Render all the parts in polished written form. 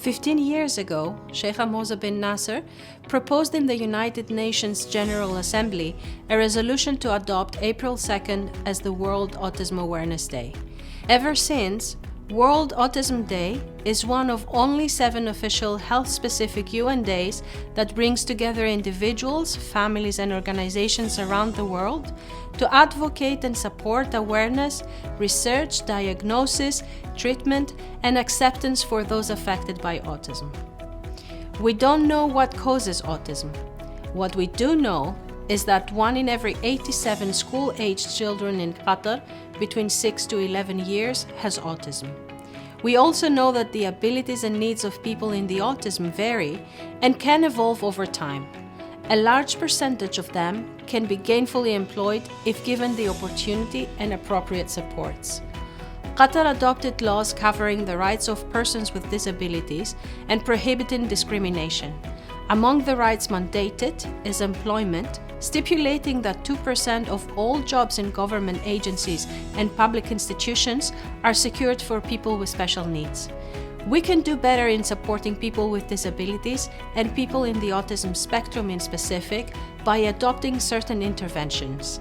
15 years ago, Sheikh Moza bin Nasser proposed in the United Nations General Assembly a resolution to adopt April 2nd as the World Autism Awareness Day. Ever since, World Autism Day is one of only 7 official health-specific UN days that brings together individuals, families, and organizations around the world to advocate and support awareness, research, diagnosis, treatment, and acceptance for those affected by autism. We don't know what causes autism. What we do know is that 1 in every 87 school-aged children in Qatar between 6 to 11 years has autism. We also know that the abilities and needs of people in the autism vary and can evolve over time. A large percentage of them can be gainfully employed if given the opportunity and appropriate supports. Qatar adopted laws covering the rights of persons with disabilities and prohibiting discrimination. Among the rights mandated is employment, stipulating that 2% of all jobs in government agencies and public institutions are secured for people with special needs. We can do better in supporting people with disabilities and people in the autism spectrum in specific by adopting certain interventions.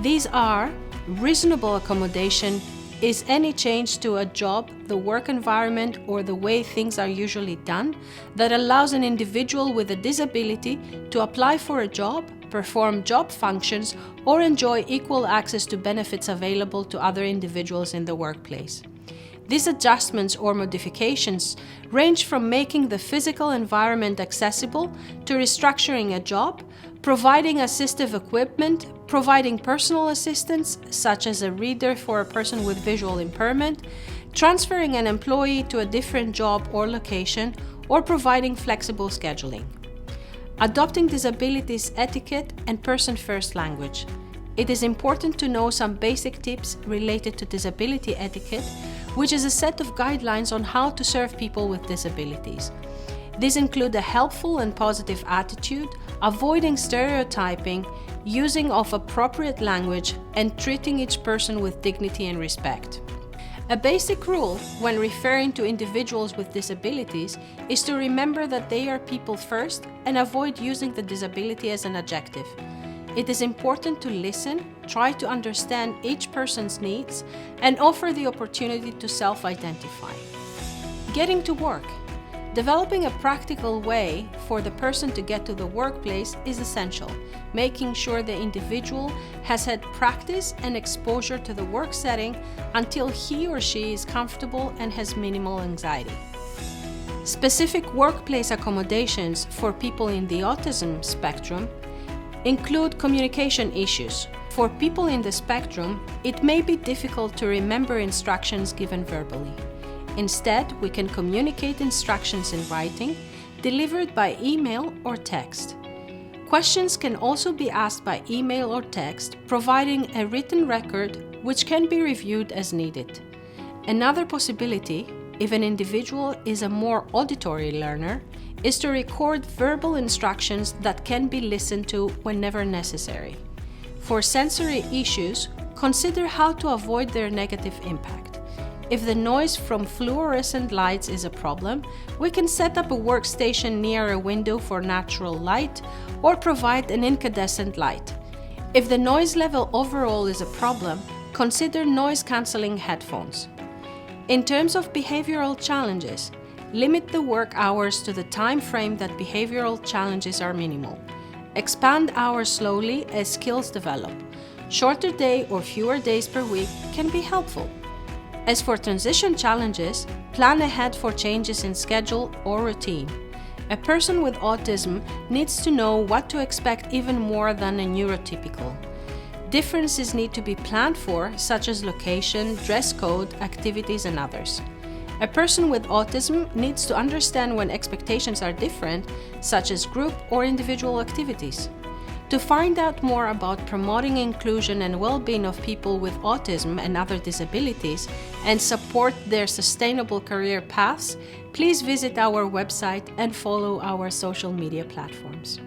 These are reasonable accommodation. Is any change to a job, the work environment, or the way things are usually done that allows an individual with a disability to apply for a job, perform job functions, or enjoy equal access to benefits available to other individuals in the workplace. These adjustments or modifications range from making the physical environment accessible to restructuring a job, providing assistive equipment, providing personal assistance, such as a reader for a person with visual impairment, transferring an employee to a different job or location, or providing flexible scheduling. Adopting disabilities etiquette and person-first language. It is important to know some basic tips related to disability etiquette, which is a set of guidelines on how to serve people with disabilities. These include a helpful and positive attitude, avoiding stereotyping, using of appropriate language, and treating each person with dignity and respect. A basic rule when referring to individuals with disabilities is to remember that they are people first and avoid using the disability as an adjective. It is important to listen, try to understand each person's needs, and offer the opportunity to self-identify. Getting to work. Developing a practical way for the person to get to the workplace is essential, making sure the individual has had practice and exposure to the work setting until he or she is comfortable and has minimal anxiety. Specific workplace accommodations for people in the autism spectrum include communication issues. For people in the spectrum, it may be difficult to remember instructions given verbally. Instead, we can communicate instructions in writing, delivered by email or text. Questions can also be asked by email or text, providing a written record which can be reviewed as needed. Another possibility, if an individual is a more auditory learner, is to record verbal instructions that can be listened to whenever necessary. For sensory issues, consider how to avoid their negative impact. If the noise from fluorescent lights is a problem, we can set up a workstation near a window for natural light or provide an incandescent light. If the noise level overall is a problem, consider noise-canceling headphones. In terms of behavioral challenges, limit the work hours to the time frame that behavioral challenges are minimal. Expand hours slowly as skills develop. Shorter day or fewer days per week can be helpful. As for transition challenges, plan ahead for changes in schedule or routine. A person with autism needs to know what to expect even more than a neurotypical. Differences need to be planned for, such as location, dress code, activities, and others. A person with autism needs to understand when expectations are different, such as group or individual activities. To find out more about promoting inclusion and well-being of people with autism and other disabilities and support their sustainable career paths, please visit our website and follow our social media platforms.